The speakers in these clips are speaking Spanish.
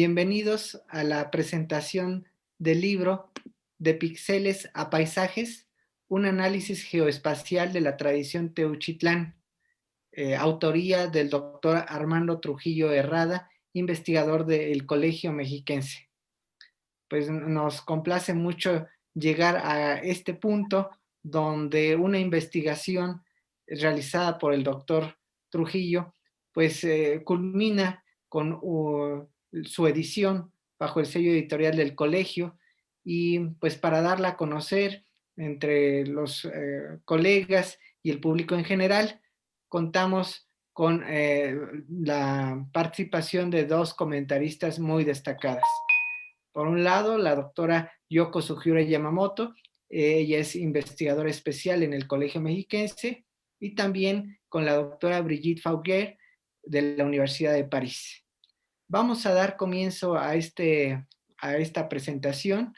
Bienvenidos a la presentación del libro De píxeles a paisajes, un análisis geoespacial de la tradición Teuchitlán, autoría del doctor Armando Trujillo Herrada, investigador del Colegio Mexiquense. Pues nos complace mucho llegar a este punto donde una investigación realizada por el doctor Trujillo, pues culmina con su edición bajo el sello editorial del colegio y pues para darla a conocer entre los colegas y el público en general, contamos con la participación de dos comentaristas muy destacadas. Por un lado, la doctora Yoko Sugiura Yamamoto, ella es investigadora especial en el Colegio Mexiquense, y también con la doctora Brigitte Fauguer de la Universidad de París. Vamos a dar comienzo a esta presentación.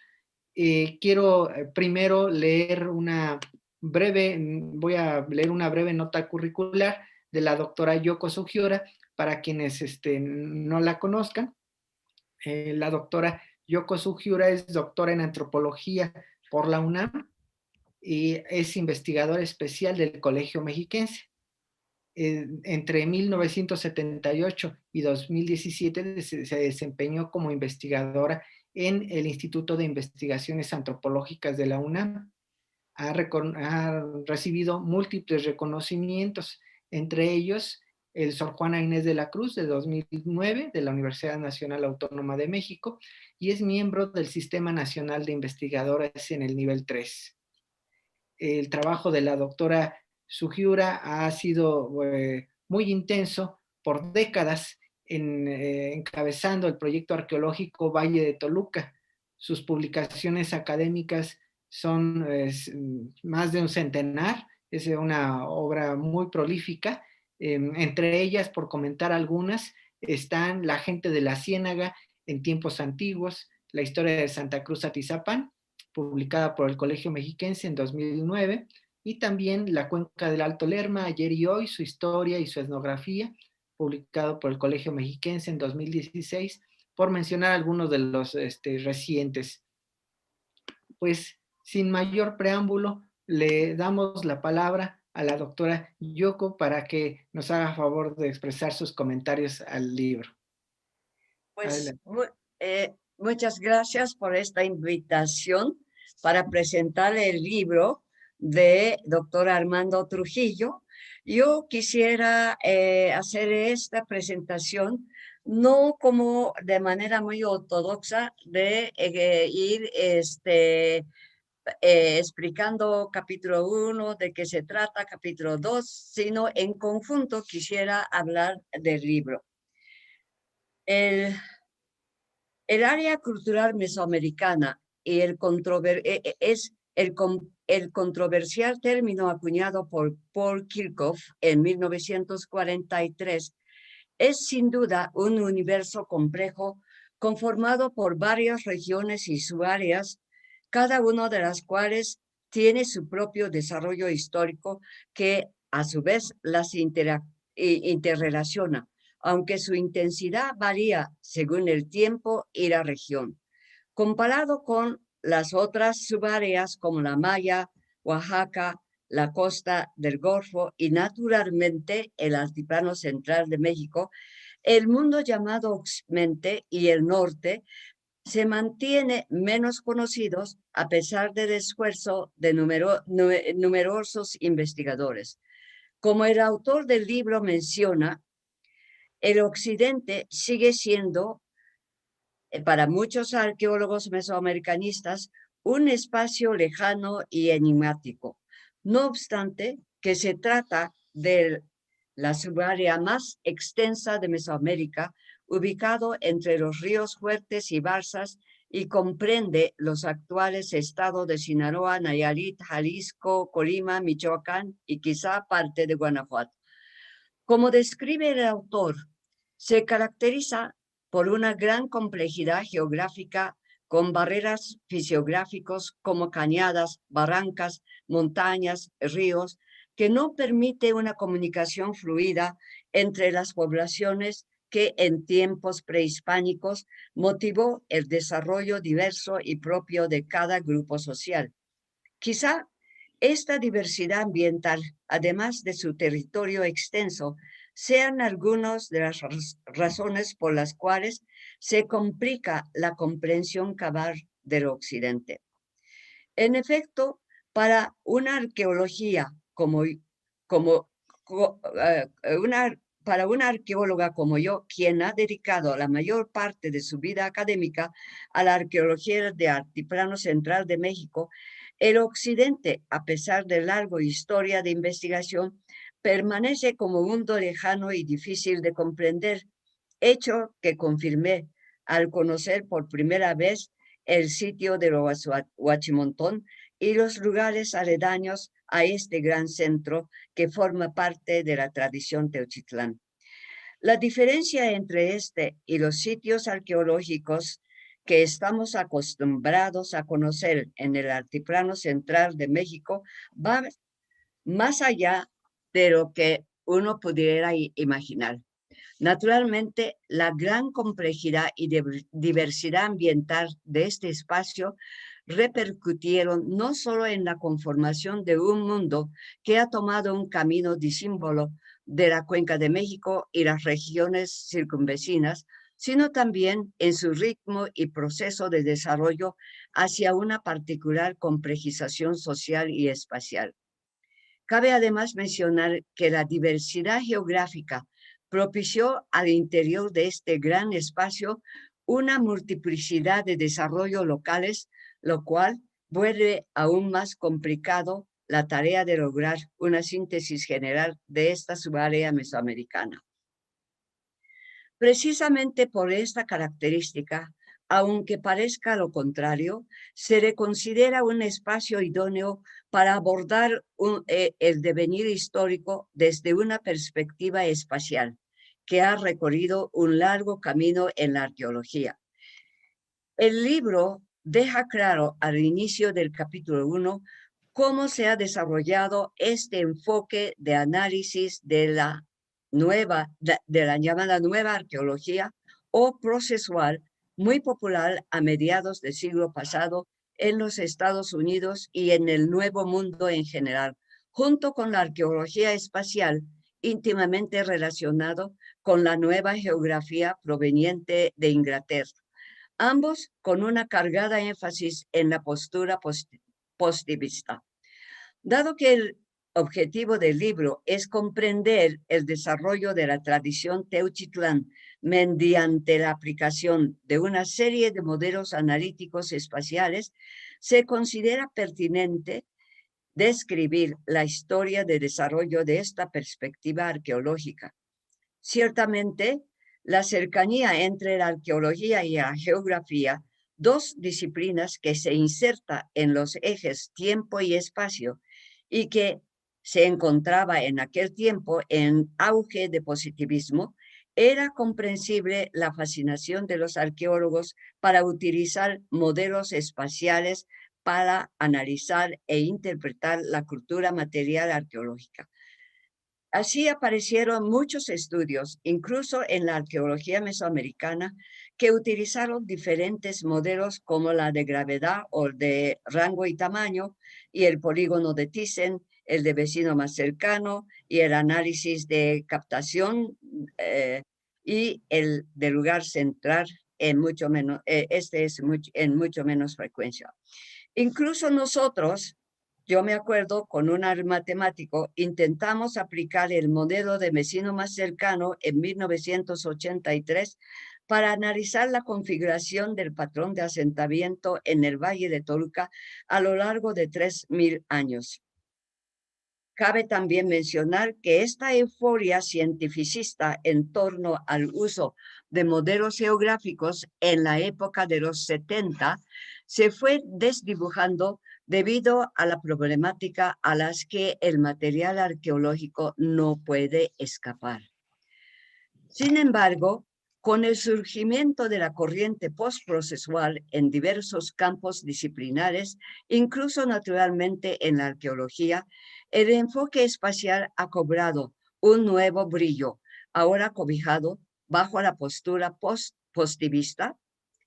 Quiero primero leer voy a leer una breve nota curricular de la doctora Yoko Sugiura para quienes no la conozcan. La doctora Yoko Sugiura es doctora en antropología por la UNAM y es investigadora especial del Colegio Mexiquense. Entre 1978 y 2017 se desempeñó como investigadora en el Instituto de Investigaciones Antropológicas de la UNAM. Ha recibido múltiples reconocimientos, entre ellos el Sor Juana Inés de la Cruz de 2009 de la Universidad Nacional Autónoma de México, y es miembro del Sistema Nacional de Investigadoras en el nivel 3. El trabajo de la doctora Sugiura ha sido muy intenso por décadas encabezando el proyecto arqueológico Valle de Toluca. Sus publicaciones académicas son más de un centenar, es una obra muy prolífica. Entre ellas, por comentar algunas, están La gente de la Ciénaga en tiempos antiguos, La historia de Santa Cruz Atizapán, publicada por el Colegio Mexiquense en 2009, y también La cuenca del Alto Lerma, ayer y hoy, su historia y su etnografía, publicado por el Colegio Mexiquense en 2016, por mencionar algunos de los recientes. Pues sin mayor preámbulo, le damos la palabra a la doctora Yoko para que nos haga favor de expresar sus comentarios al libro. Pues Adelante. muchas gracias por esta invitación para presentar el libro de doctor Armando Trujillo. Yo quisiera hacer esta presentación no como de manera muy ortodoxa de ir explicando capítulo 1, de qué se trata, capítulo 2, sino en conjunto quisiera hablar del libro. El área cultural mesoamericana y es el controversial término acuñado por Paul Kirchhoff en 1943, es sin duda un universo complejo conformado por varias regiones y subáreas, cada una de las cuales tiene su propio desarrollo histórico que a su vez las interrelaciona, aunque su intensidad varía según el tiempo y la región. Comparado con las otras subáreas como la Maya, Oaxaca, la costa del Golfo y naturalmente el altiplano central de México, el mundo llamado Occidente y el norte se mantiene menos conocidos a pesar del esfuerzo de numerosos investigadores. Como el autor del libro menciona, el occidente sigue siendo, para muchos arqueólogos mesoamericanistas, un espacio lejano y enigmático. No obstante, que se trata de la subárea más extensa de Mesoamérica, ubicado entre los ríos Fuertes y Balsas, y comprende los actuales estados de Sinaloa, Nayarit, Jalisco, Colima, Michoacán y quizá parte de Guanajuato. Como describe el autor, se caracteriza por una gran complejidad geográfica con barreras fisiográficos como cañadas, barrancas, montañas, ríos, que no permite una comunicación fluida entre las poblaciones que en tiempos prehispánicos motivó el desarrollo diverso y propio de cada grupo social. Quizá esta diversidad ambiental, además de su territorio extenso, sean algunas de las razones por las cuales se complica la comprensión cabal del Occidente. En efecto, para una arqueología para una arqueóloga como yo, quien ha dedicado la mayor parte de su vida académica a la arqueología del Altiplano Central de México, el Occidente, a pesar de larga historia de investigación, permanece como un mundo lejano y difícil de comprender, hecho que confirmé al conocer por primera vez el sitio de Huachimontón y los lugares aledaños a este gran centro que forma parte de la tradición Teochitlán. La diferencia entre este y los sitios arqueológicos que estamos acostumbrados a conocer en el altiplano central de México va más allá de lo que uno pudiera imaginar. Naturalmente, la gran complejidad y diversidad ambiental de este espacio repercutieron no solo en la conformación de un mundo que ha tomado un camino disímbolo de la Cuenca de México y las regiones circunvecinas, sino también en su ritmo y proceso de desarrollo hacia una particular complejización social y espacial. Cabe además mencionar que la diversidad geográfica propició al interior de este gran espacio una multiplicidad de desarrollos locales, lo cual vuelve aún más complicado la tarea de lograr una síntesis general de esta subárea mesoamericana. Precisamente por esta característica, aunque parezca lo contrario, se le considera un espacio idóneo para abordar el devenir histórico desde una perspectiva espacial, que ha recorrido un largo camino en la arqueología. El libro deja claro al inicio del capítulo 1 cómo se ha desarrollado este enfoque de análisis de la llamada nueva arqueología o procesual, muy popular a mediados del siglo pasado en los Estados Unidos y en el Nuevo Mundo en general, junto con la arqueología espacial, íntimamente relacionado con la nueva geografía proveniente de Inglaterra, ambos con una cargada énfasis en la postura positivista. Dado que el objetivo del libro es comprender el desarrollo de la tradición Teuchitlán mediante la aplicación de una serie de modelos analíticos espaciales, se considera pertinente describir la historia de desarrollo de esta perspectiva arqueológica. Ciertamente, la cercanía entre la arqueología y la geografía, dos disciplinas que se insertan en los ejes tiempo y espacio y que se encontraba en aquel tiempo en auge de positivismo, era comprensible la fascinación de los arqueólogos para utilizar modelos espaciales para analizar e interpretar la cultura material arqueológica. Así aparecieron muchos estudios, incluso en la arqueología mesoamericana, que utilizaron diferentes modelos como la de gravedad o de rango y tamaño, y el polígono de Thyssen, el de vecino más cercano, y el análisis de captación y el de lugar central, en mucho menos, en mucho menos frecuencia. Incluso nosotros, yo me acuerdo, con un matemático, intentamos aplicar el modelo de vecino más cercano en 1983 para analizar la configuración del patrón de asentamiento en el Valle de Toluca a lo largo de 3.000 años. Cabe también mencionar que esta euforia cientificista en torno al uso de modelos geográficos en la época de los 70 se fue desdibujando debido a la problemática a las que el material arqueológico no puede escapar. Sin embargo, con el surgimiento de la corriente postprocesual en diversos campos disciplinares, incluso naturalmente en la arqueología, el enfoque espacial ha cobrado un nuevo brillo, ahora cobijado bajo la postura positivista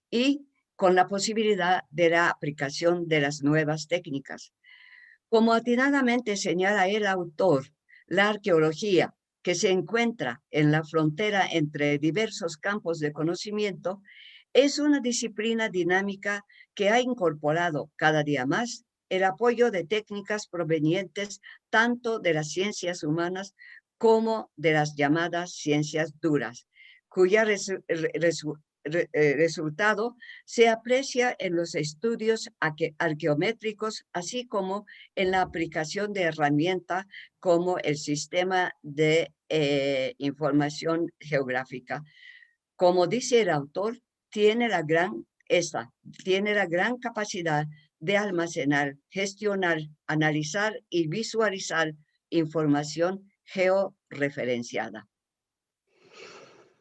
y con la posibilidad de la aplicación de las nuevas técnicas. Como atinadamente señala el autor, la arqueología, que se encuentra en la frontera entre diversos campos de conocimiento, es una disciplina dinámica que ha incorporado cada día más el apoyo de técnicas provenientes tanto de las ciencias humanas como de las llamadas ciencias duras, cuya resultado se aprecia en los estudios arqueométricos, así como en la aplicación de herramientas como el sistema de información geográfica. Como dice el autor, tiene la gran capacidad de almacenar, gestionar, analizar y visualizar información georreferenciada.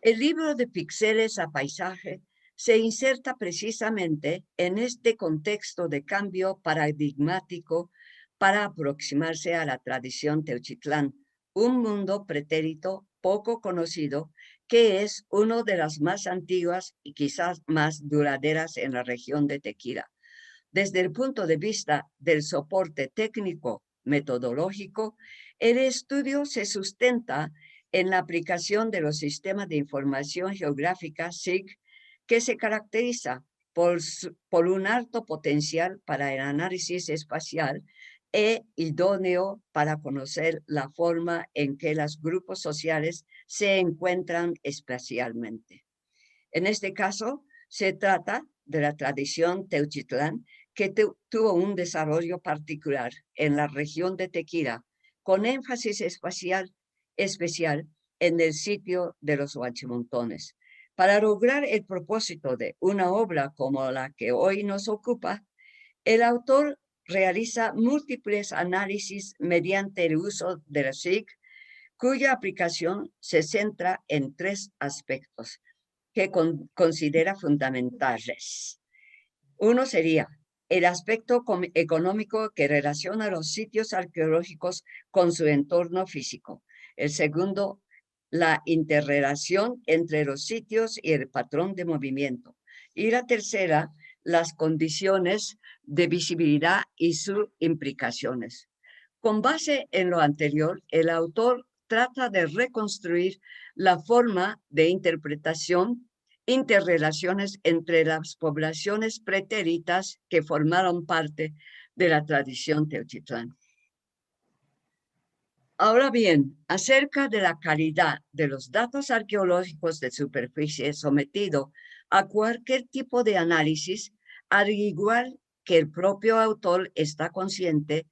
El libro de Píxeles a Paisaje se inserta precisamente en este contexto de cambio paradigmático para aproximarse a la tradición Teuchitlán, un mundo pretérito poco conocido que es una de las más antiguas y quizás más duraderas en la región de Tequila. Desde el punto de vista del soporte técnico metodológico, el estudio se sustenta en la aplicación de los sistemas de información geográfica SIG, que se caracteriza por un alto potencial para el análisis espacial e idóneo para conocer la forma en que los grupos sociales se encuentran espacialmente. En este caso, se trata de la tradición Teuchitlán, que tuvo un desarrollo particular en la región de Tequila, con énfasis especial en el sitio de los Huachimontones. Para lograr el propósito de una obra como la que hoy nos ocupa, el autor realiza múltiples análisis mediante el uso de la SIG, cuya aplicación se centra en tres aspectos que considera fundamentales. Uno sería el aspecto económico que relaciona los sitios arqueológicos con su entorno físico. El segundo, la interrelación entre los sitios y el patrón de movimiento. Y la tercera, las condiciones de visibilidad y sus implicaciones. Con base en lo anterior, el autor trata de reconstruir la forma de interpretación, interrelaciones entre las poblaciones pretéritas que formaron parte de la tradición Teuchitlán. Ahora bien, acerca de la calidad de los datos arqueológicos de superficie sometido a cualquier tipo de análisis, al igual que el propio autor está consciente,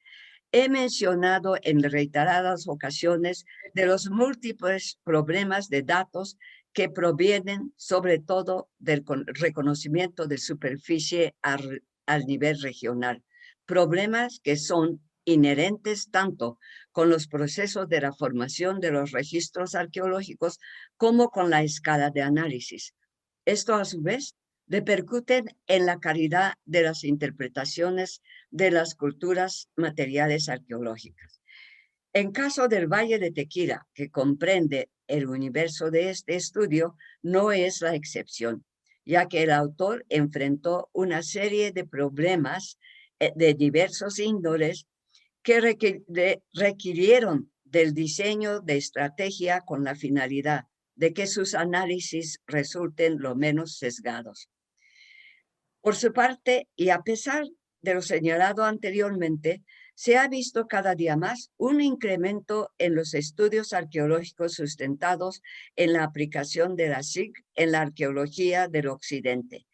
he mencionado en reiteradas ocasiones de los múltiples problemas de datos que provienen sobre todo del reconocimiento de superficie al nivel regional. Problemas que son inherentes tanto con los procesos de la formación de los registros arqueológicos como con la escala de análisis. Esto, a su vez, repercuten en la calidad de las interpretaciones de las culturas materiales arqueológicas. En caso del Valle de Tequila, que comprende el universo de este estudio, no es la excepción, ya que el autor enfrentó una serie de problemas de diversos índoles que requirieron del diseño de estrategia con la finalidad de que sus análisis resulten lo menos sesgados. Por su parte, y a pesar de lo señalado anteriormente, se ha visto cada día más un incremento en los estudios arqueológicos sustentados en la aplicación de la SIG en la arqueología del Occidente.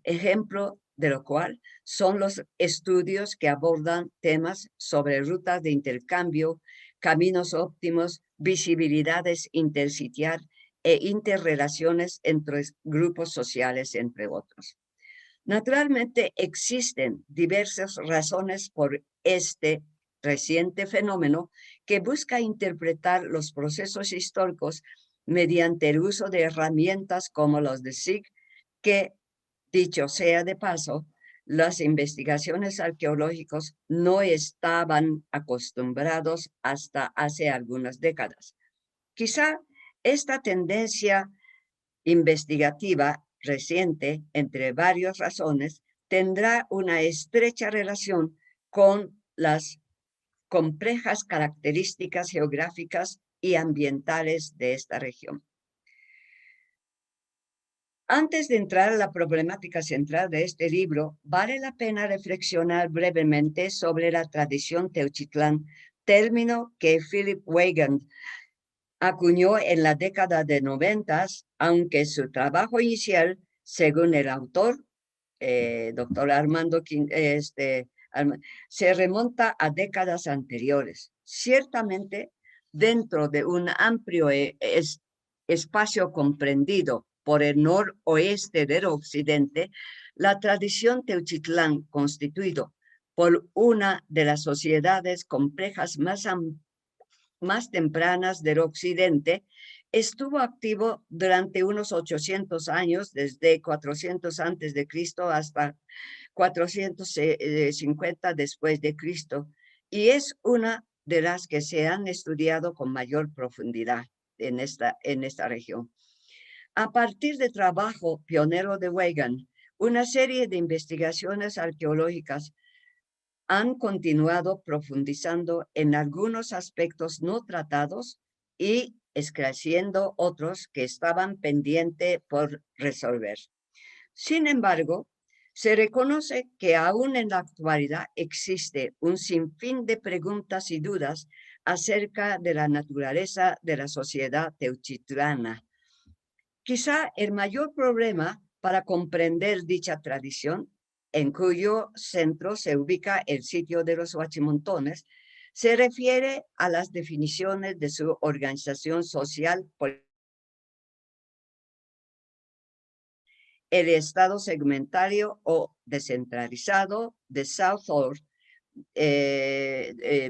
Ejemplo de lo cual son los estudios que abordan temas sobre rutas de intercambio, caminos óptimos, visibilidades intersitial e interrelaciones entre grupos sociales, entre otros. Naturalmente, existen diversas razones por este reciente fenómeno que busca interpretar los procesos históricos mediante el uso de herramientas como los de SIG, que, dicho sea de paso, las investigaciones arqueológicas no estaban acostumbrados hasta hace algunas décadas. Quizá esta tendencia investigativa reciente, entre varias razones, tendrá una estrecha relación con las complejas características geográficas y ambientales de esta región. Antes de entrar a la problemática central de este libro, vale la pena reflexionar brevemente sobre la tradición Teuchitlán, término que Philip Weigand acuñó en la década de 90, aunque su trabajo inicial, según el autor, doctor Armando, se remonta a décadas anteriores. Ciertamente, dentro de un amplio espacio comprendido por el noroeste del occidente, la tradición Teuchitlán, constituido por una de las sociedades complejas más tempranas del occidente, estuvo activo durante unos 800 años, desde 400 antes de Cristo hasta 450 después de Cristo, y es una de las que se han estudiado con mayor profundidad en esta región. A partir del trabajo pionero de Weigand, una serie de investigaciones arqueológicas han continuado profundizando en algunos aspectos no tratados y esclareciendo otros que estaban pendientes por resolver. Sin embargo, se reconoce que aún en la actualidad existe un sinfín de preguntas y dudas acerca de la naturaleza de la sociedad teuchitlana. Quizá el mayor problema para comprender dicha tradición, en cuyo centro se ubica el sitio de los Huachimontones, se refiere a las definiciones de su organización social, el estado segmentario o descentralizado de Southall.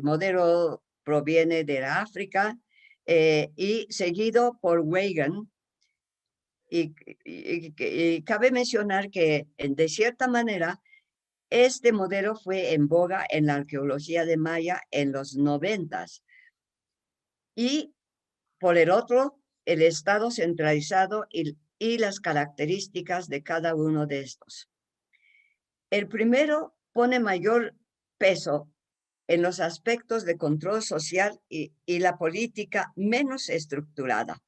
Modelo proviene de la África y seguido por Weigand. Y cabe mencionar que, de cierta manera, este modelo fue en boga en la arqueología de Maya en los 90. Y por el otro, el estado centralizado y las características de cada uno de estos. El primero pone mayor peso en los aspectos de control social y la política menos estructurada,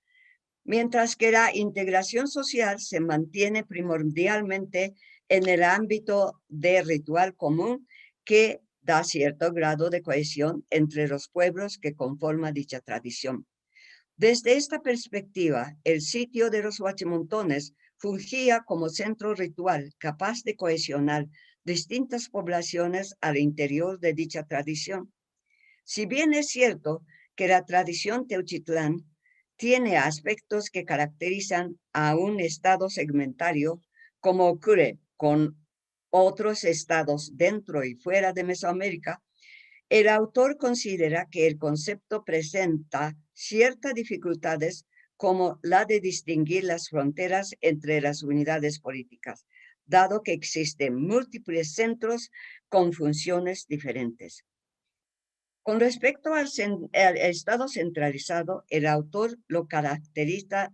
mientras que la integración social se mantiene primordialmente en el ámbito de ritual común que da cierto grado de cohesión entre los pueblos que conforman dicha tradición. Desde esta perspectiva, el sitio de los Huachimontones fungía como centro ritual capaz de cohesionar distintas poblaciones al interior de dicha tradición. Si bien es cierto que la tradición Teuchitlán tiene aspectos que caracterizan a un estado segmentario, como ocurre con otros estados dentro y fuera de Mesoamérica, el autor considera que el concepto presenta ciertas dificultades, como la de distinguir las fronteras entre las unidades políticas, dado que existen múltiples centros con funciones diferentes. Con respecto al estado centralizado, el autor lo caracteriza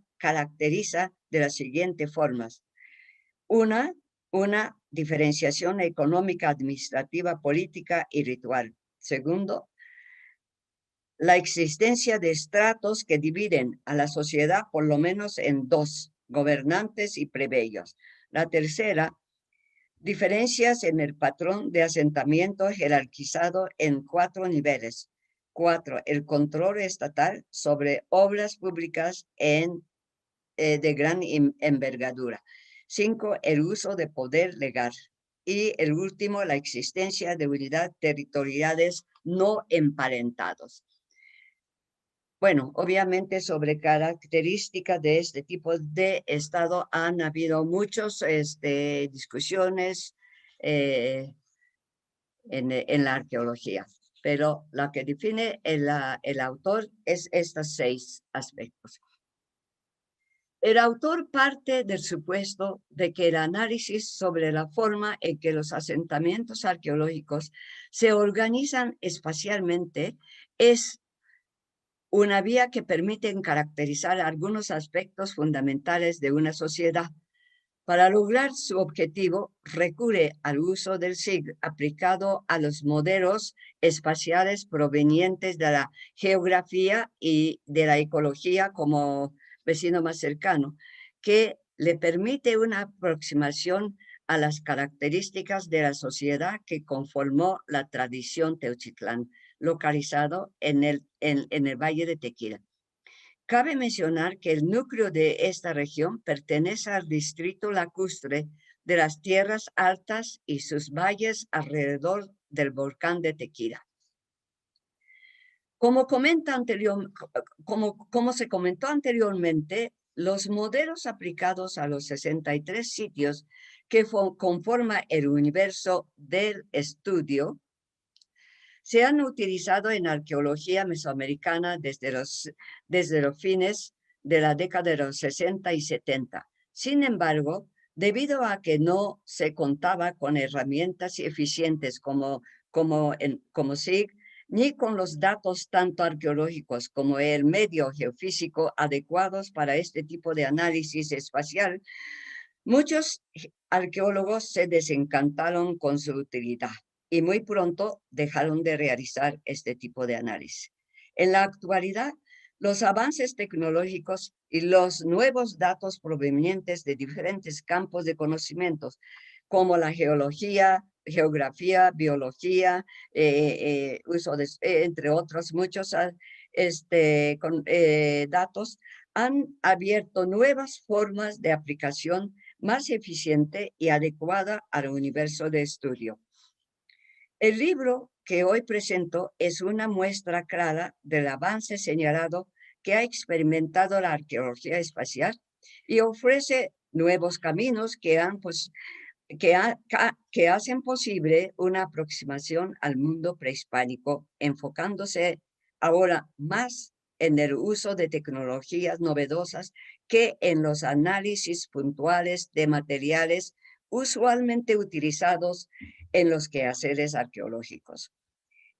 de las siguientes formas. Una diferenciación económica, administrativa, política y ritual. Segundo, la existencia de estratos que dividen a la sociedad por lo menos en dos, gobernantes y plebeyos. La tercera, diferencias en el patrón de asentamiento jerarquizado en 4 niveles. 4. El control estatal sobre obras públicas de gran envergadura. 5. El uso de poder legal. Y el último, la existencia de unidades territoriales no emparentados. Bueno, obviamente sobre características de este tipo de estado han habido muchas discusiones en la arqueología, pero la que define el autor es estos 6 aspectos. El autor parte del supuesto de que el análisis sobre la forma en que los asentamientos arqueológicos se organizan espacialmente es una vía que permite caracterizar algunos aspectos fundamentales de una sociedad. Para lograr su objetivo, recurre al uso del SIG aplicado a los modelos espaciales provenientes de la geografía y de la ecología como vecino más cercano, que le permite una aproximación a las características de la sociedad que conformó la tradición Teuchitlán, localizado en el Valle de Tequila. Cabe mencionar que el núcleo de esta región pertenece al distrito lacustre de las tierras altas y sus valles alrededor del volcán de Tequila. Como se comentó anteriormente, los modelos aplicados a los 63 sitios que conforman el universo del estudio se han utilizado en arqueología mesoamericana desde los fines de la década de los 60 y 70. Sin embargo, debido a que no se contaba con herramientas eficientes como SIG, ni con los datos tanto arqueológicos como el medio geofísico adecuados para este tipo de análisis espacial, muchos arqueólogos se desencantaron con su utilidad y muy pronto dejaron de realizar este tipo de análisis. En la actualidad, los avances tecnológicos y los nuevos datos provenientes de diferentes campos de conocimientos, como la geología, geografía, biología, entre otros muchos datos, han abierto nuevas formas de aplicación más eficiente y adecuada al universo de estudio. El libro que hoy presento es una muestra clara del avance señalado que ha experimentado la arqueología espacial y ofrece nuevos caminos que hacen posible una aproximación al mundo prehispánico, enfocándose ahora más en el uso de tecnologías novedosas que en los análisis puntuales de materiales usualmente utilizados en los quehaceres arqueológicos.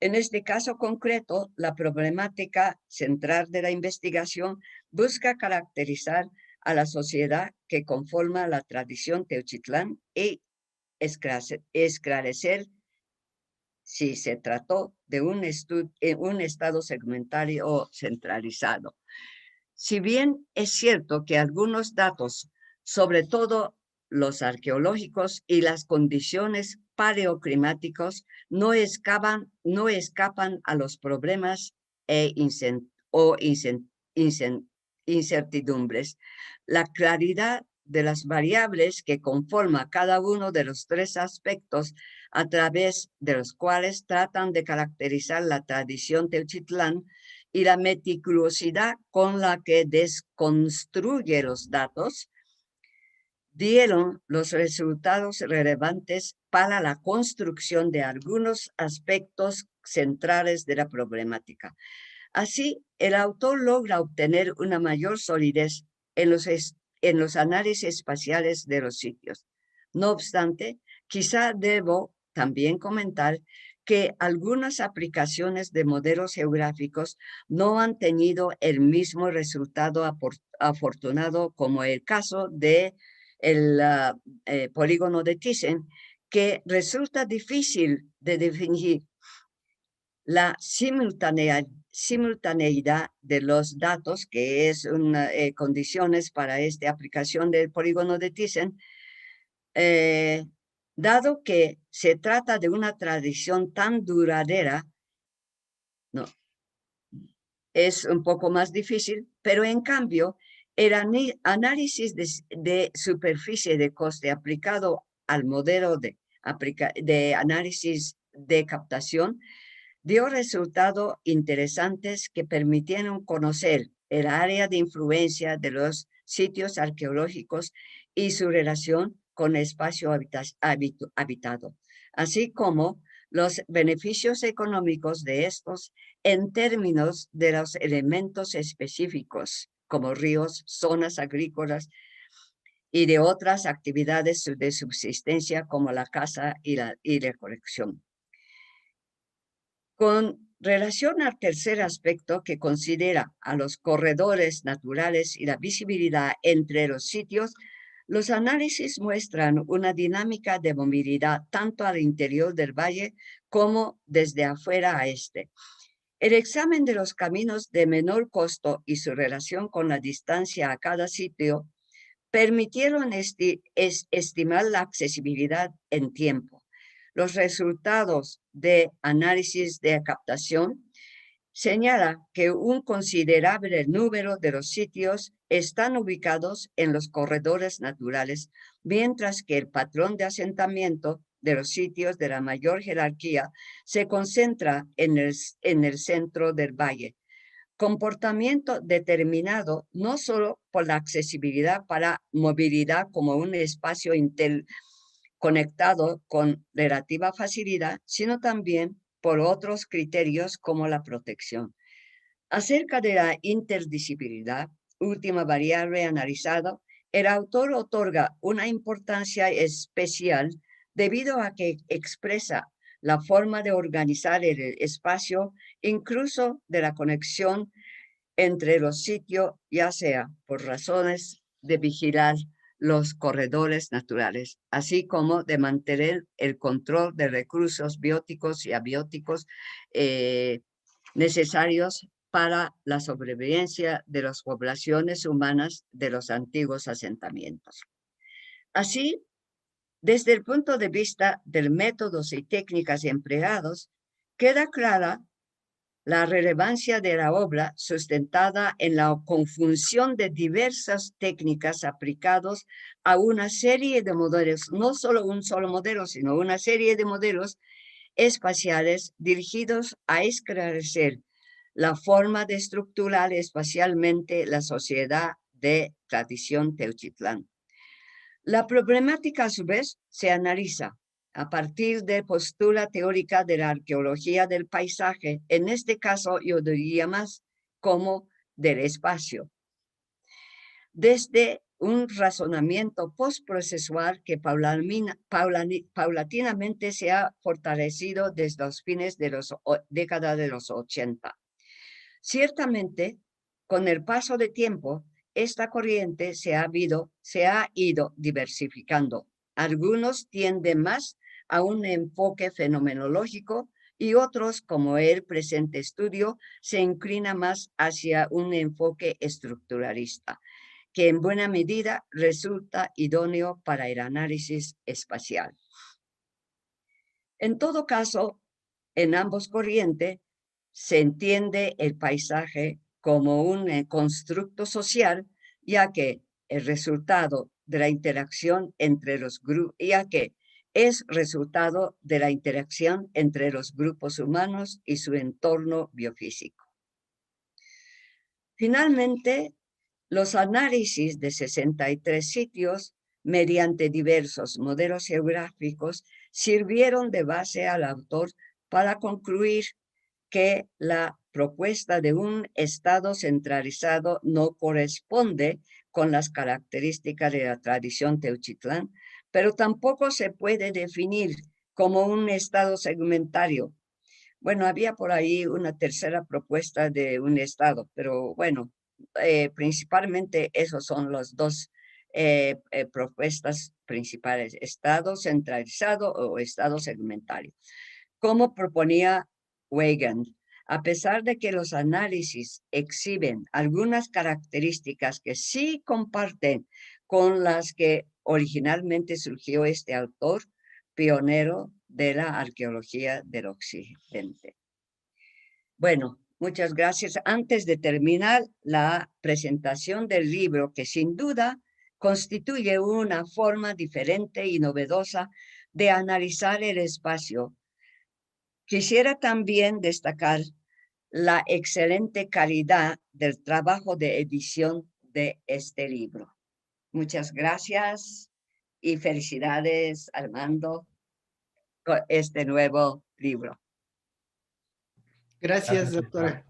En este caso concreto, la problemática central de la investigación busca caracterizar a la sociedad que conforma la tradición Teuchitlán y esclarecer si se trató de un estado segmentario o centralizado. Si bien es cierto que algunos datos, sobre todo los arqueológicos y las condiciones paleoclimáticos, no escapan a los problemas incertidumbres. La claridad de las variables que conforman cada uno de los tres aspectos a través de los cuales tratan de caracterizar la tradición Teuchitlán y la meticulosidad con la que desconstruye los datos, dieron los resultados relevantes para la construcción de algunos aspectos centrales de la problemática. Así, el autor logra obtener una mayor solidez en los análisis espaciales de los sitios. No obstante, quizá debo también comentar que algunas aplicaciones de modelos geográficos no han tenido el mismo resultado afortunado como el caso de el polígono de Thyssen, que resulta difícil de definir la simultaneidad de los datos, que es una condiciones para esta aplicación del polígono de Thyssen, dado que se trata de una tradición tan duradera, no, es un poco más difícil, pero en cambio, el análisis de superficie de coste aplicado al modelo de análisis de captación dio resultados interesantes que permitieron conocer el área de influencia de los sitios arqueológicos y su relación con el espacio habitado, así como los beneficios económicos de estos en términos de los elementos específicos, como ríos, zonas agrícolas y de otras actividades de subsistencia como la caza y la recolección. Con Relaciona al tercer aspecto que considera a los corredores naturales y la visibilidad entre los sitios. Los análisis muestran una dinámica de movilidad tanto al interior del valle como desde afuera a este. El examen de los caminos de menor costo y su relación con la distancia a cada sitio permitieron estimar la accesibilidad en tiempo. Los resultados de análisis de captación señala que un considerable número de los sitios están ubicados en los corredores naturales, mientras que el patrón de asentamiento de los sitios de la mayor jerarquía se concentra en el centro del valle. Comportamiento determinado no solo por la accesibilidad para movilidad como un espacio interconectado con relativa facilidad, sino también por otros criterios como la protección. Acerca de la interdisciplinaridad, última variable analizada, el autor otorga una importancia especial debido a que expresa la forma de organizar el espacio, incluso de la conexión entre los sitios, ya sea por razones de vigilar los corredores naturales, así como de mantener el control de recursos bióticos y abióticos necesarios para la sobrevivencia de las poblaciones humanas de los antiguos asentamientos. Así, desde el punto de vista de métodos y técnicas empleados, queda clara la relevancia de la obra sustentada en la conjunción de diversas técnicas aplicadas a una serie de modelos, no solo un solo modelo, sino una serie de modelos espaciales dirigidos a esclarecer la forma de estructurar espacialmente la sociedad de tradición Teuchitlán. La problemática, a su vez, se analiza a partir de postura teórica de la arqueología del paisaje, en este caso yo diría más como del espacio, desde un razonamiento postprocesual que paulatinamente se ha fortalecido desde los fines de la década de los 80. Ciertamente, con el paso de tiempo, esta corriente se ha ido diversificando. Algunos tienden más a un enfoque fenomenológico y otros, como el presente estudio, se inclina más hacia un enfoque estructuralista, que en buena medida resulta idóneo para el análisis espacial. En todo caso, en ambos corrientes se entiende el paisaje como un constructo social, ya que el resultado de la interacción entre los grupos, ya que es resultado de la interacción entre los grupos humanos y su entorno biofísico. Finalmente, los análisis de 63 sitios mediante diversos modelos geográficos sirvieron de base al autor para concluir que la propuesta de un Estado centralizado no corresponde con las características de la tradición Teuchitlán, pero tampoco se puede definir como un Estado segmentario. Bueno, había por ahí una tercera propuesta de un Estado, pero bueno, principalmente esos son los dos propuestas principales, Estado centralizado o Estado segmentario. Como proponía Weigand, a pesar de que los análisis exhiben algunas características que sí comparten con las que originalmente surgió este autor, pionero de la arqueología del occidente. Bueno, muchas gracias. Antes de terminar la presentación del libro, que sin duda constituye una forma diferente y novedosa de analizar el espacio, quisiera también destacar la excelente calidad del trabajo de edición de este libro. Muchas gracias y felicidades, Armando, con este nuevo libro. Gracias, doctora.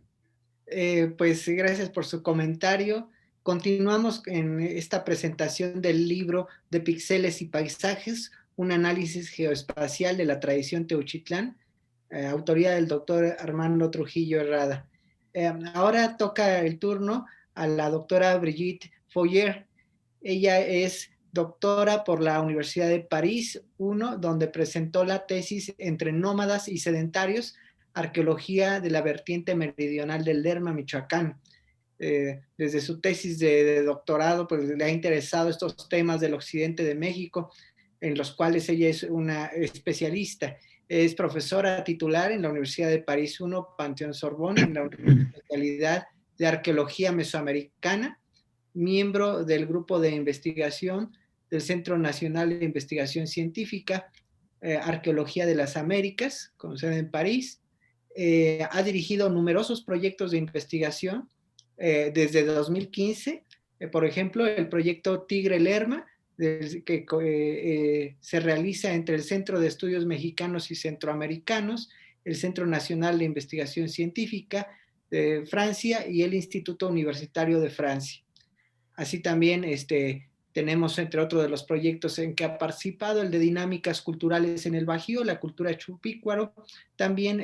Pues gracias por su comentario. Continuamos en esta presentación del libro de Pixeles y Paisajes, un análisis geoespacial de la tradición Teuchitlán. autoría del doctor Armando Trujillo Herrada. Ahora toca el turno a la doctora Brigitte Foyer. Ella es doctora por la Universidad de París I, donde presentó la tesis Entre nómadas y sedentarios, arqueología de la vertiente meridional del Lerma, Michoacán. Desde su tesis de doctorado, pues le ha interesado estos temas del occidente de México, en los cuales ella es una especialista. Es profesora titular en la Universidad de París I, Panteón Sorbonne, en la especialidad de arqueología mesoamericana, miembro del grupo de investigación del Centro Nacional de Investigación Científica, Arqueología de las Américas, con sede en París. Ha dirigido numerosos proyectos de investigación desde 2015, por ejemplo, el proyecto Tigre Lerma, que se realiza entre el Centro de Estudios Mexicanos y Centroamericanos, el Centro Nacional de Investigación Científica de Francia y el Instituto Universitario de Francia. Así también tenemos, entre otros de los proyectos en que ha participado, el de dinámicas culturales en el Bajío, la cultura chupícuaro, también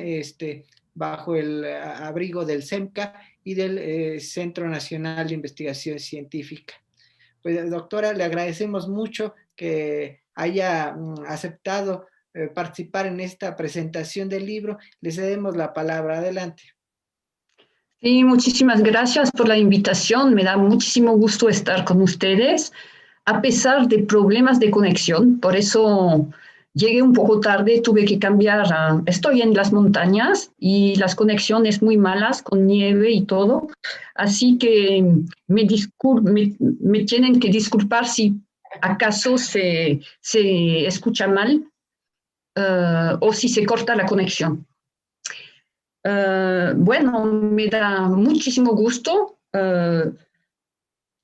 bajo el abrigo del CEMCA y del Centro Nacional de Investigación Científica. Pues, doctora, le agradecemos mucho que haya aceptado participar en esta presentación del libro. Le cedemos la palabra. Adelante. Sí, muchísimas gracias por la invitación. Me da muchísimo gusto estar con ustedes, a pesar de problemas de conexión. Por eso llegué un poco tarde, tuve que cambiar. Estoy en las montañas y las conexiones muy malas con nieve y todo. Así que me tienen que disculpar si acaso se escucha mal o si se corta la conexión. Bueno, me da muchísimo gusto.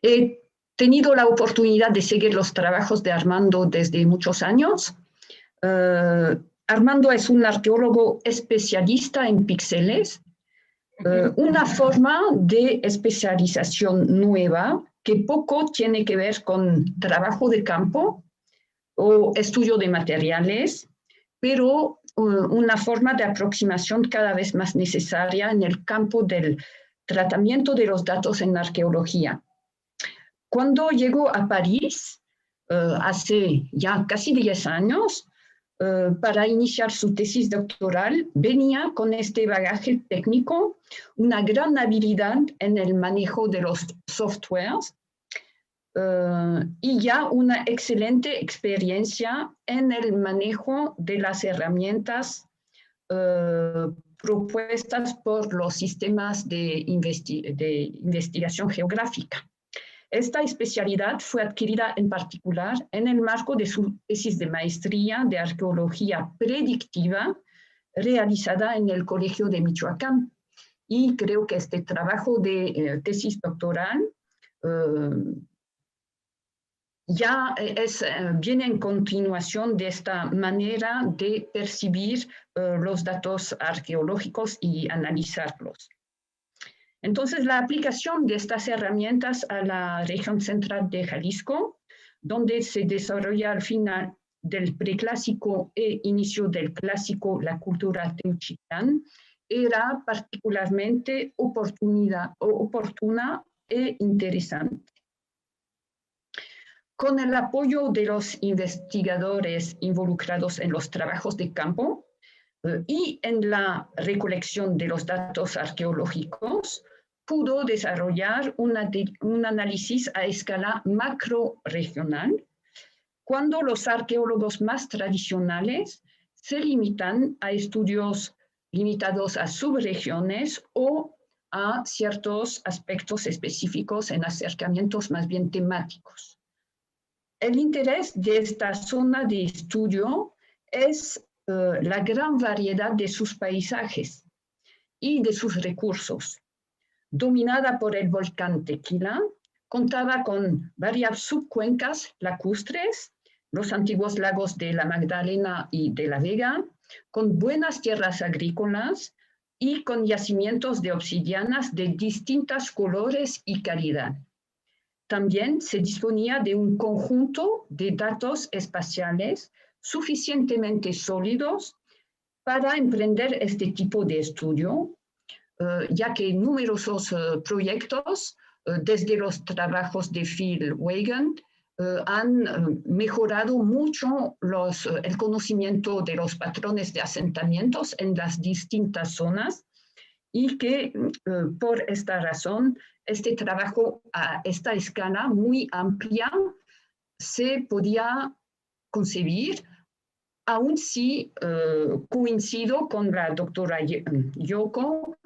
He tenido la oportunidad de seguir los trabajos de Armando desde muchos años. Armando es un arqueólogo especialista en píxeles, una forma de especialización nueva que poco tiene que ver con trabajo de campo o estudio de materiales, pero una forma de aproximación cada vez más necesaria en el campo del tratamiento de los datos en arqueología. Cuando llegó a París, hace ya casi 10 años, para iniciar su tesis doctoral, venía con este bagaje técnico, una gran habilidad en el manejo de los softwares, y ya una excelente experiencia en el manejo de las herramientas propuestas por los sistemas de investigación geográfica. Esta especialidad fue adquirida en particular en el marco de su tesis de maestría de arqueología predictiva realizada en el Colegio de Michoacán. Y creo que este trabajo de tesis doctoral ya viene en continuación de esta manera de percibir los datos arqueológicos y analizarlos. Entonces, la aplicación de estas herramientas a la región central de Jalisco, donde se desarrolla al final del preclásico e inicio del clásico la cultura teuchicán, era particularmente oportuna e interesante. Con el apoyo de los investigadores involucrados en los trabajos de campo y en la recolección de los datos arqueológicos, pudo desarrollar un análisis a escala macro-regional, cuando los arqueólogos más tradicionales se limitan a estudios limitados a subregiones o a ciertos aspectos específicos en acercamientos más bien temáticos. El interés de esta zona de estudio es la gran variedad de sus paisajes y de sus recursos. Dominada por el volcán Tequila, contaba con varias subcuencas lacustres, los antiguos lagos de la Magdalena y de la Vega, con buenas tierras agrícolas y con yacimientos de obsidianas de distintos colores y calidad. También se disponía de un conjunto de datos espaciales suficientemente sólidos para emprender este tipo de estudio, ya que numerosos proyectos, desde los trabajos de Phil Weigand, han mejorado mucho el conocimiento de los patrones de asentamientos en las distintas zonas y que por esta razón este trabajo a esta escala muy amplia se podía concebir, aun si coincido con la doctora Yoko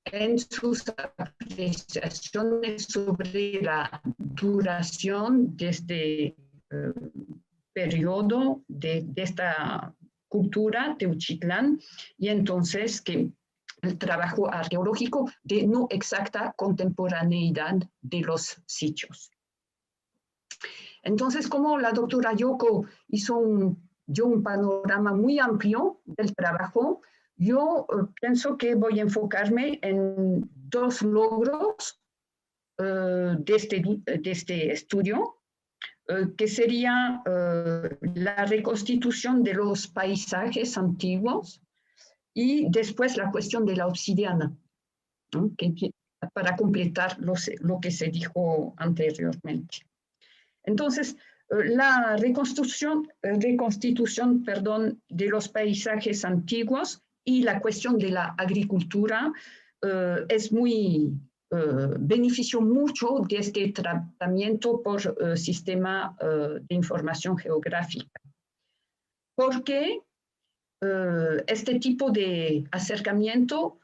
en sus apreciaciones sobre la duración de este periodo de esta cultura Teuchitlán, y entonces que el trabajo arqueológico de no exacta contemporaneidad de los sitios. Entonces, como la doctora Yoko dio un panorama muy amplio del trabajo, yo pienso que voy a enfocarme en dos logros de este estudio, que sería la reconstitución de los paisajes antiguos y después la cuestión de la obsidiana, ¿no? Para completar lo que se dijo anteriormente. Entonces, la reconstitución de los paisajes antiguos y la cuestión de la agricultura benefició mucho de este tratamiento por sistema de información geográfica, porque este tipo de acercamiento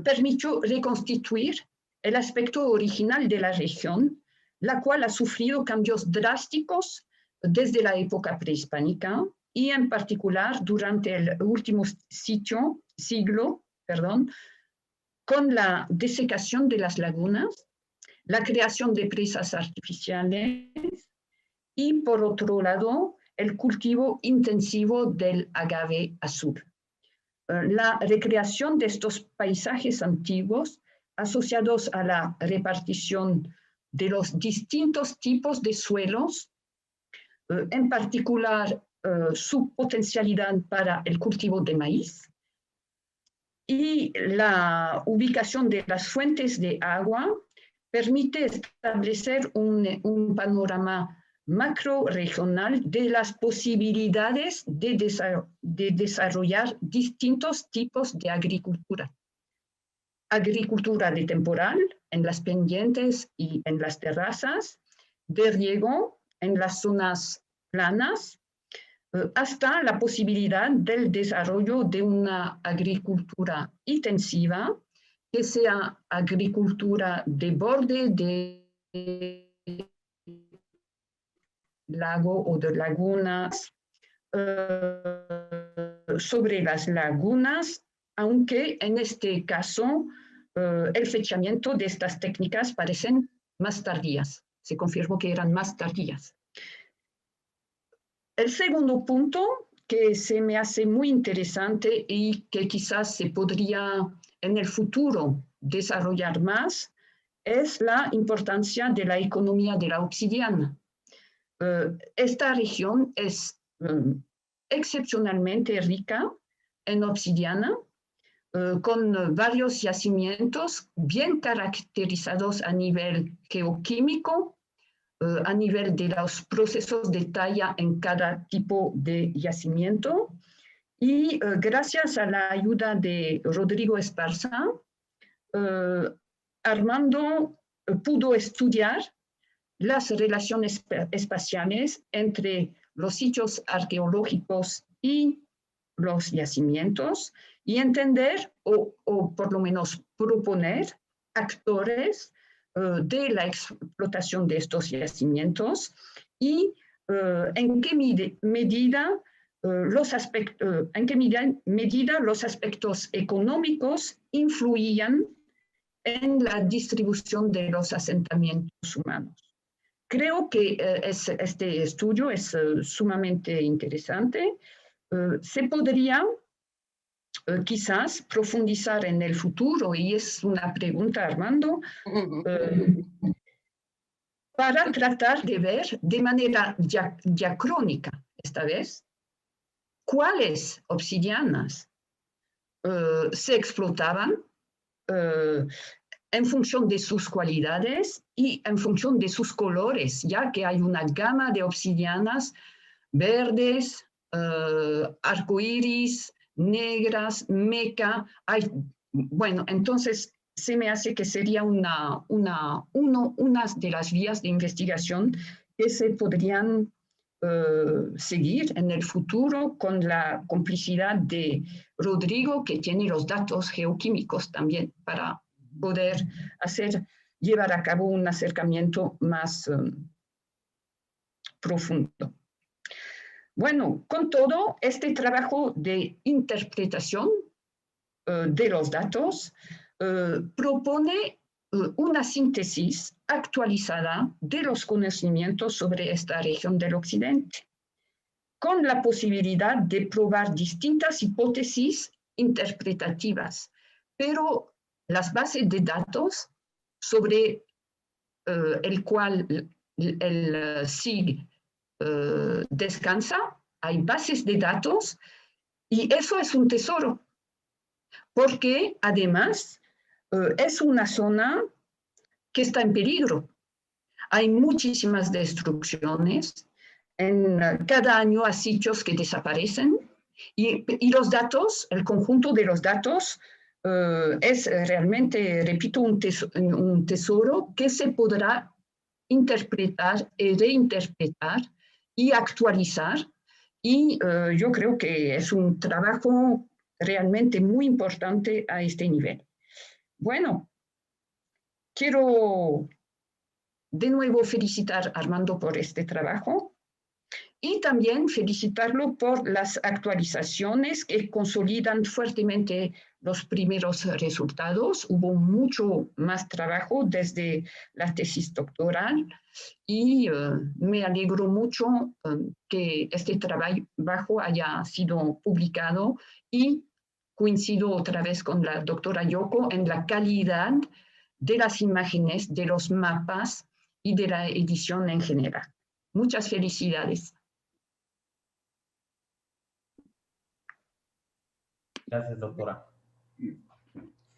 permitió reconstituir el aspecto original de la región, la cual ha sufrido cambios drásticos desde la época prehispánica y en particular durante el último siglo, con la desecación de las lagunas, la creación de presas artificiales y, por otro lado, el cultivo intensivo del agave azul. La recreación de estos paisajes antiguos asociados a la repartición de los distintos tipos de suelos, en particular su potencialidad para el cultivo de maíz, y la ubicación de las fuentes de agua permite establecer un panorama macro-regional de las posibilidades de desarrollar distintos tipos de agricultura. Agricultura de temporal en las pendientes y en las terrazas, de riego en las zonas planas, hasta la posibilidad del desarrollo de una agricultura intensiva, que sea agricultura de borde de lago o de lagunas, sobre las lagunas, aunque en este caso el fechamiento de estas técnicas parecen más tardías. Se confirmó que eran más tardías. El segundo punto que se me hace muy interesante y que quizás se podría en el futuro desarrollar más es la importancia de la economía de la obsidiana. Esta región es excepcionalmente rica en obsidiana, con varios yacimientos bien caracterizados a nivel geoquímico, a nivel de los procesos de talla en cada tipo de yacimiento. Y gracias a la ayuda de Rodrigo Esparza, Armando pudo estudiar las relaciones espaciales entre los sitios arqueológicos y los yacimientos y entender o por lo menos proponer actores de la explotación de estos yacimientos y en qué medida los aspectos económicos influían en la distribución de los asentamientos humanos. Creo que este estudio es sumamente interesante. Se podría quizás profundizar en el futuro, y es una pregunta, Armando, para tratar de ver de manera diacrónica, esta vez, cuáles obsidianas se explotaban en función de sus cualidades y en función de sus colores, ya que hay una gama de obsidianas verdes, arcoíris, negras, meca. Bueno, entonces se me hace que sería una de las vías de investigación que se podrían seguir en el futuro con la complicidad de Rodrigo, que tiene los datos geoquímicos también para poder llevar a cabo un acercamiento más profundo. Bueno, con todo, este trabajo de interpretación de los datos propone una síntesis actualizada de los conocimientos sobre esta región del occidente, con la posibilidad de probar distintas hipótesis interpretativas, pero las bases de datos sobre el cual el SIG descansa, hay bases de datos y eso es un tesoro, porque además es una zona que está en peligro. Hay muchísimas destrucciones, cada año hay sitios que desaparecen y los datos, el conjunto de los datos es realmente, repito, un tesoro que se podrá interpretar y reinterpretar y actualizar. Y yo creo que es un trabajo realmente muy importante a este nivel. Bueno, quiero de nuevo felicitar a Armando por este trabajo y también felicitarlo por las actualizaciones que consolidan fuertemente los primeros resultados. Hubo mucho más trabajo desde la tesis doctoral y me alegro mucho que este trabajo haya sido publicado y coincido otra vez con la doctora Yoko en la calidad de las imágenes, de los mapas y de la edición en general. Muchas felicidades. Gracias, doctora.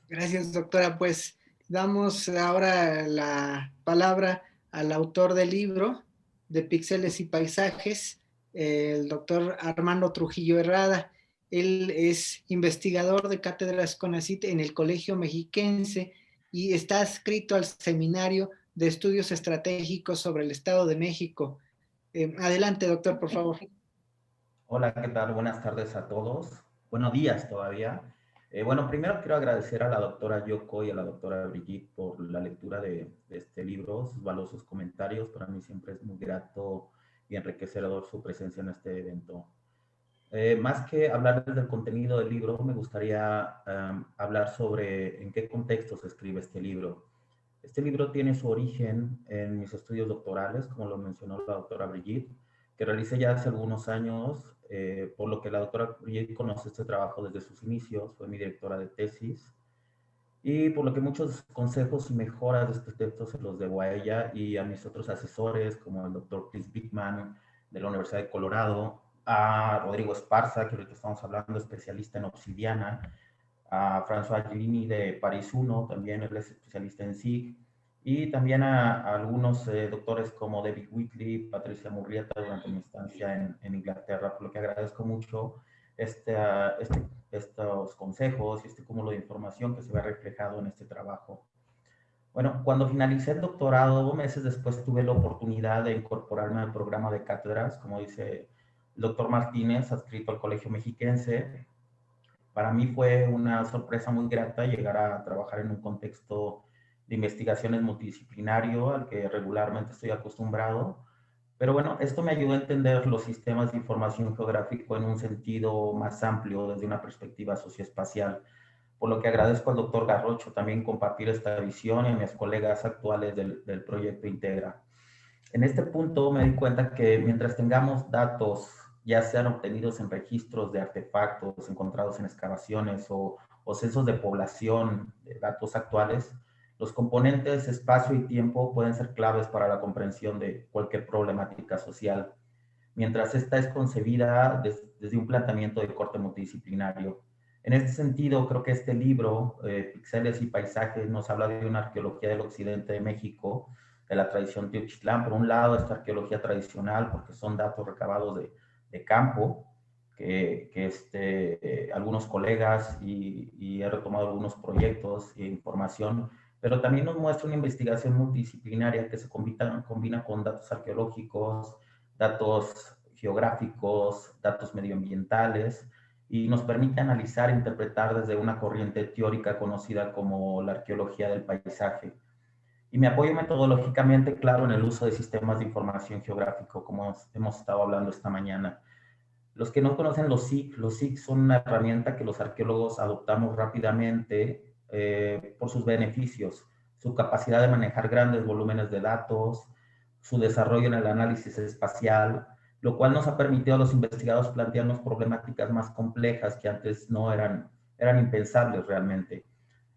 Gracias, doctora. Pues damos ahora la palabra al autor del libro de Píxeles y Paisajes, el doctor Armando Trujillo Herrada. Él es investigador de cátedras CONACYT en el Colegio Mexiquense y está adscrito al Seminario de Estudios Estratégicos sobre el Estado de México. Adelante, doctor, por favor. Hola, ¿qué tal? Buenas tardes a todos. Buenos días todavía. Bueno, primero quiero agradecer a la doctora Yoko y a la doctora Brigitte por la lectura de este libro, sus valiosos comentarios. Para mí siempre es muy grato y enriquecedor su presencia en este evento. Más que hablar del contenido del libro, me gustaría hablar sobre en qué contexto se escribe este libro. Este libro tiene su origen en mis estudios doctorales, como lo mencionó la doctora Brigitte, que realicé ya hace algunos años, por lo que la doctora Brigitte conoce este trabajo desde sus inicios, fue mi directora de tesis, y por lo que muchos consejos y mejoras de este texto se los debo a ella y a mis otros asesores, como el doctor Chris Bickman de la Universidad de Colorado, a Rodrigo Esparza, que ahorita estamos hablando, especialista en obsidiana, a François Gellini de París 1, también él es especialista en SIG, y también a algunos doctores como David Whitley, Patricia Murrieta durante mi estancia en Inglaterra, por lo que agradezco mucho estos consejos y este cúmulo de información que se ve reflejado en este trabajo. Bueno, cuando finalicé el doctorado, meses después tuve la oportunidad de incorporarme al programa de cátedras, como dice el doctor Martínez, adscrito al Colegio Mexiquense. Para mí fue una sorpresa muy grata llegar a trabajar en un contexto de investigaciones multidisciplinario al que regularmente estoy acostumbrado. Pero bueno, esto me ayudó a entender los sistemas de información geográfico en un sentido más amplio desde una perspectiva socioespacial, por lo que agradezco al doctor Garrocho también compartir esta visión y a mis colegas actuales del proyecto Integra. En este punto me di cuenta que mientras tengamos datos, ya sean obtenidos en registros de artefactos encontrados en excavaciones o censos de población, de datos actuales, los componentes espacio y tiempo pueden ser claves para la comprensión de cualquier problemática social, mientras esta es concebida desde un planteamiento de corte multidisciplinario. En este sentido, creo que este libro, Pixeles y Paisajes, nos habla de una arqueología del occidente de México, de la tradición Teochitlán. Por un lado, esta arqueología tradicional, porque son datos recabados de campo, que algunos colegas y he retomado algunos proyectos e información, pero también nos muestra una investigación multidisciplinaria que se combina con datos arqueológicos, datos geográficos, datos medioambientales, y nos permite analizar e interpretar desde una corriente teórica conocida como la arqueología del paisaje. Y me apoyo metodológicamente, claro, en el uso de sistemas de información geográfico, como hemos estado hablando esta mañana. Los que no conocen los SIG son una herramienta que los arqueólogos adoptamos rápidamente por sus beneficios, su capacidad de manejar grandes volúmenes de datos, su desarrollo en el análisis espacial, lo cual nos ha permitido a los investigadores plantearnos problemáticas más complejas que antes no eran impensables realmente.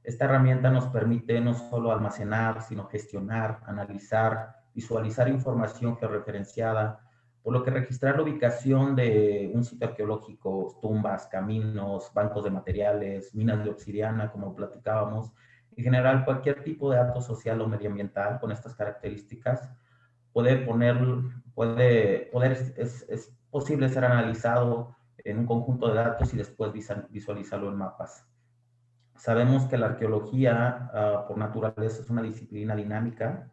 Esta herramienta nos permite no solo almacenar, sino gestionar, analizar, visualizar información georreferenciada, por lo que registrar la ubicación de un sitio arqueológico, tumbas, caminos, bancos de materiales, minas de obsidiana, como platicábamos, en general cualquier tipo de dato social o medioambiental con estas características, es posible ser analizado en un conjunto de datos y después visualizarlo en mapas. Sabemos que la arqueología, por naturaleza, es una disciplina dinámica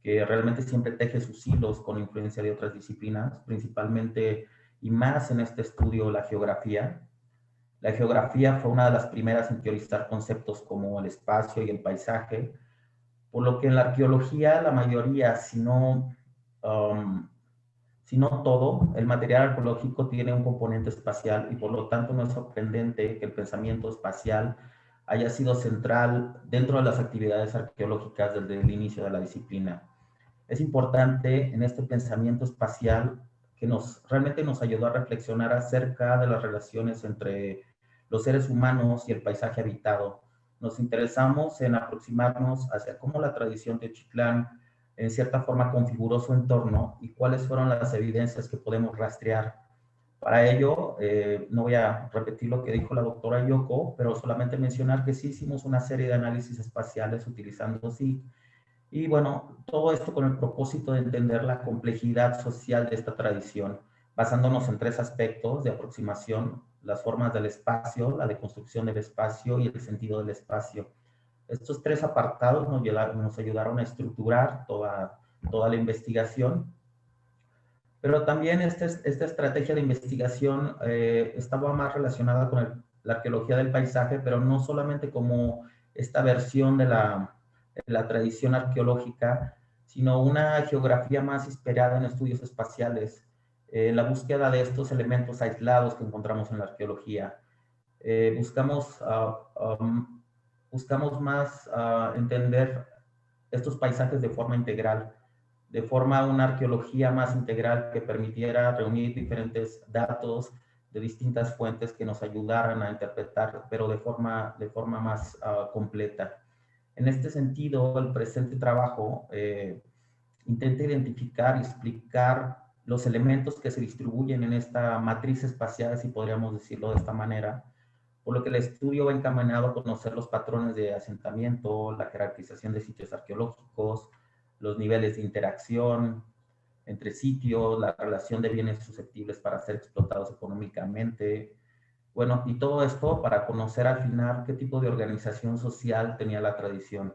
que realmente siempre teje sus hilos con influencia de otras disciplinas, principalmente y más en este estudio la geografía. La geografía fue una de las primeras en teorizar conceptos como el espacio y el paisaje, por lo que en la arqueología la mayoría, si no todo, el material arqueológico tiene un componente espacial y por lo tanto no es sorprendente que el pensamiento espacial haya sido central dentro de las actividades arqueológicas desde el inicio de la disciplina. Es importante en este pensamiento espacial que realmente nos ayudó a reflexionar acerca de las relaciones entre los seres humanos y el paisaje habitado. Nos interesamos en aproximarnos hacia cómo la tradición de Teochitlán en cierta forma configuró su entorno y cuáles fueron las evidencias que podemos rastrear. Para ello, no voy a repetir lo que dijo la doctora Yoko, pero solamente mencionar que sí hicimos una serie de análisis espaciales utilizando SIG. Y bueno, todo esto con el propósito de entender la complejidad social de esta tradición, basándonos en 3 aspectos de aproximación: las formas del espacio, la deconstrucción del espacio y el sentido del espacio. Estos 3 apartados nos ayudaron a estructurar toda la investigación. Pero también esta estrategia de investigación estaba más relacionada con la arqueología del paisaje, pero no solamente como esta versión de la tradición arqueológica, sino una geografía más inspirada en estudios espaciales, la búsqueda de estos elementos aislados que encontramos en la arqueología. Buscamos más entender estos paisajes de forma integral, de forma una arqueología más integral que permitiera reunir diferentes datos de distintas fuentes que nos ayudaran a interpretar, pero de forma más completa. En este sentido, el presente trabajo intenta identificar y explicar los elementos que se distribuyen en esta matriz espacial, si podríamos decirlo de esta manera, por lo que el estudio va encaminado a conocer los patrones de asentamiento, la jerarquización de sitios arqueológicos, los niveles de interacción entre sitios, la relación de bienes susceptibles para ser explotados económicamente. Bueno, y todo esto para conocer al final qué tipo de organización social tenía la tradición.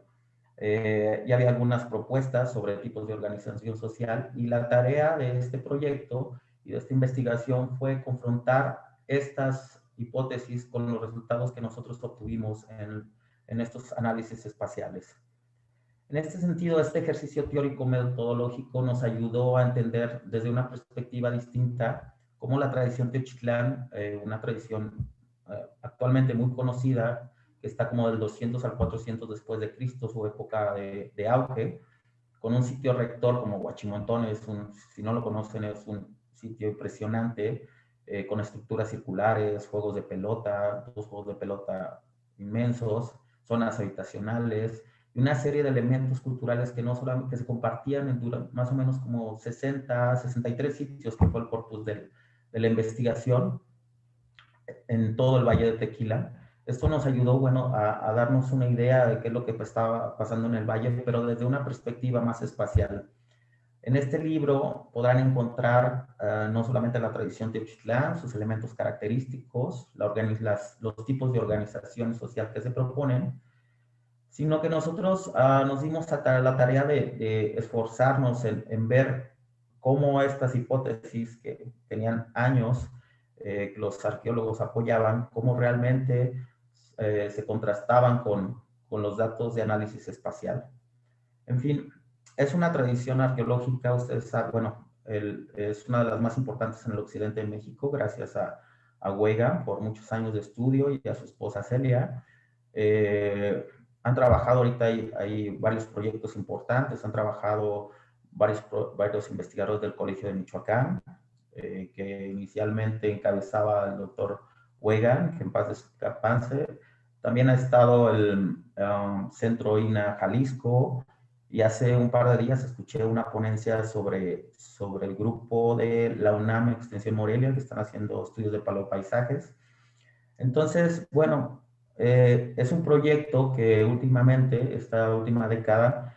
Ya había algunas propuestas sobre tipos de organización social y la tarea de este proyecto y de esta investigación fue confrontar estas hipótesis con los resultados que nosotros obtuvimos en estos análisis espaciales. En este sentido, este ejercicio teórico metodológico nos ayudó a entender desde una perspectiva distinta cómo la tradición Teochitlán, una tradición actualmente muy conocida, que está como del 200 al 400 después de Cristo, su época de auge, con un sitio rector como Huachimontón, si no lo conocen, es un sitio impresionante, con estructuras circulares, juegos de pelota, 2 juegos de pelota inmensos, zonas habitacionales, y una serie de elementos culturales que no solamente se compartían en más o menos como 63 sitios, que fue el corpus de la investigación. en todo el Valle de Tequila. Esto nos ayudó, bueno, a darnos una idea de qué es lo que estaba pasando en el valle, pero desde una perspectiva más espacial. En este libro podrán encontrar no solamente la tradición Tepoztlán, sus elementos característicos, los tipos de organización social que se proponen, sino que nosotros nos dimos a la tarea de esforzarnos en ver cómo estas hipótesis que tenían años, que los arqueólogos apoyaban, cómo realmente se contrastaban con los datos de análisis espacial. En fin, es una tradición arqueológica, ustedes saben, bueno, es una de las más importantes en el occidente de México, gracias a Weigand por muchos años de estudio y a su esposa Celia. Han trabajado ahorita, hay varios proyectos importantes, han trabajado varios investigadores del Colegio de Michoacán, que inicialmente encabezaba el doctor Weigand, que en paz descanse. También ha estado el Centro INA Jalisco, y hace un par de días escuché una ponencia sobre el grupo de la UNAM Extensión Morelia, que están haciendo estudios de paleopaisajes. Entonces, bueno, es un proyecto que últimamente, esta última década,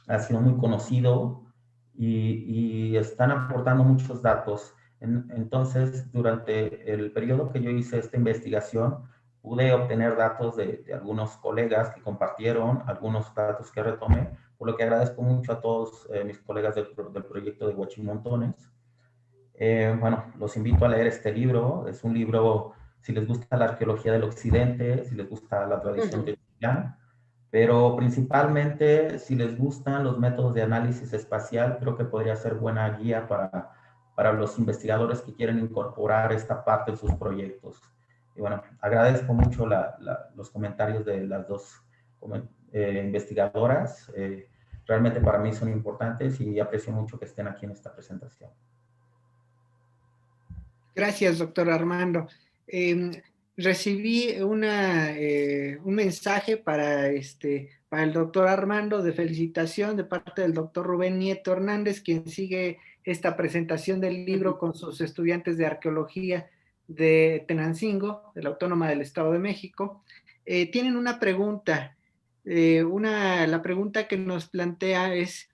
ha sido muy conocido y están aportando muchos datos. Entonces, durante el periodo que yo hice esta investigación, pude obtener datos de algunos colegas que compartieron, algunos datos que retomé, por lo que agradezco mucho a todos mis colegas del proyecto de Huachimontones. Bueno, los invito a leer este libro. Es un libro, si les gusta la arqueología del occidente, si les gusta la tradición tepoztlán, pero principalmente si les gustan los métodos de análisis espacial, creo que podría ser buena guía para los investigadores que quieren incorporar esta parte en sus proyectos. Y bueno, agradezco mucho los comentarios de las dos investigadoras. Realmente para mí son importantes y aprecio mucho que estén aquí en esta presentación. Gracias, doctor Armando. Recibí un mensaje para el doctor Armando de felicitación de parte del doctor Rubén Nieto Hernández, quien sigue esta presentación del libro con sus estudiantes de arqueología de Tenancingo, de la Autónoma del Estado de México. Tienen una pregunta. La pregunta que nos plantea es,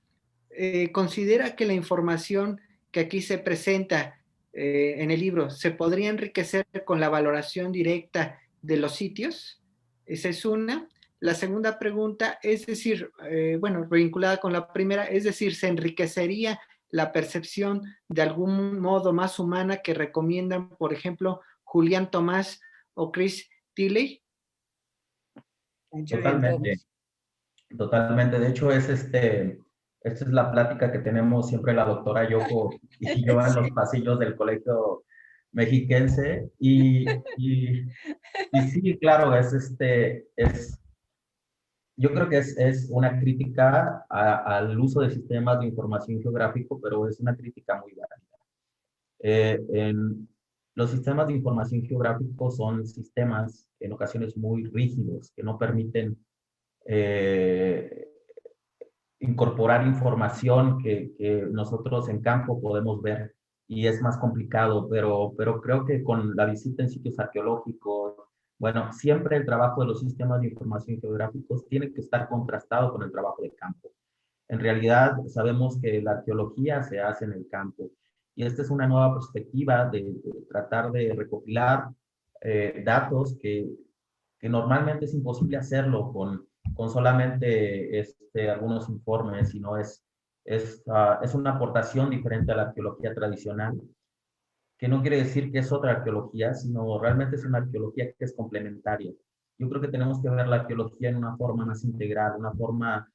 ¿considera que la información que aquí se presenta en el libro se podría enriquecer con la valoración directa de los sitios? Esa es una. La segunda pregunta, es decir, bueno, vinculada con la primera, es decir, ¿se enriquecería la percepción de algún modo más humana que recomiendan, por ejemplo, Julián Tomás o Chris Tilley? Totalmente, totalmente. De hecho, esta es la plática que tenemos siempre la doctora Yoko y yo en los pasillos del colegio mexiquense. Y sí, claro, yo creo que es una crítica al uso de sistemas de información geográfico, pero es una crítica muy válida. Los sistemas de información geográfico son sistemas en ocasiones muy rígidos que no permiten incorporar información que nosotros en campo podemos ver y es más complicado, pero creo que con la visita en sitios arqueológicos, bueno, siempre el trabajo de los sistemas de información geográficos tiene que estar contrastado con el trabajo de campo. En realidad sabemos que la arqueología se hace en el campo y esta es una nueva perspectiva de tratar de recopilar datos que normalmente es imposible hacerlo con solamente algunos informes, sino es una aportación diferente a la arqueología tradicional, que no quiere decir que es otra arqueología, sino realmente es una arqueología que es complementaria. Yo creo que tenemos que ver la arqueología en una forma más integral, una forma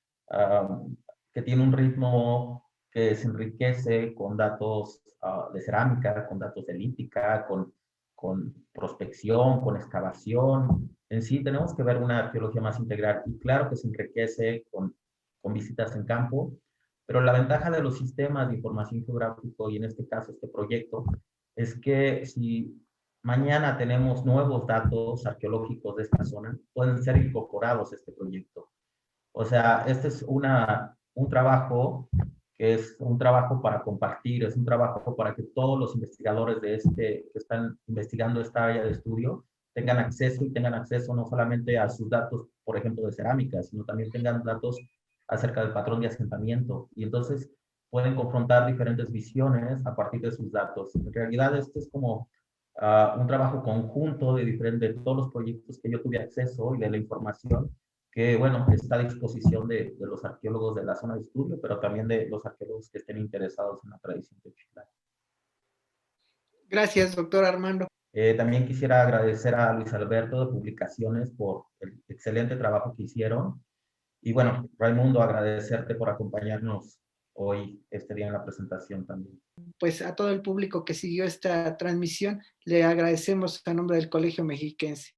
que tiene un ritmo que se enriquece con datos de cerámica, con datos de lítica, con prospección, con excavación. En sí, tenemos que ver una arqueología más integral y claro que se enriquece con visitas en campo, pero la ventaja de los sistemas de información geográfico y en este caso este proyecto es que si mañana tenemos nuevos datos arqueológicos de esta zona, pueden ser incorporados a este proyecto. O sea, este es un trabajo que es un trabajo para compartir, es un trabajo para que todos los investigadores que están investigando esta área de estudio tengan acceso y tengan acceso no solamente a sus datos, por ejemplo, de cerámica, sino también tengan datos acerca del patrón de asentamiento. Y entonces pueden confrontar diferentes visiones a partir de sus datos. En realidad, este es como un trabajo conjunto de todos los proyectos que yo tuve acceso y de la información que, bueno, está a disposición de los arqueólogos de la zona de estudio, pero también de los arqueólogos que estén interesados en la tradición textil. Gracias, doctor Armando. También quisiera agradecer a Luis Alberto de Publicaciones por el excelente trabajo que hicieron. Y bueno, Raimundo, agradecerte por acompañarnos hoy, este día en la presentación también. Pues a todo el público que siguió esta transmisión, le agradecemos a nombre del Colegio Mexiquense.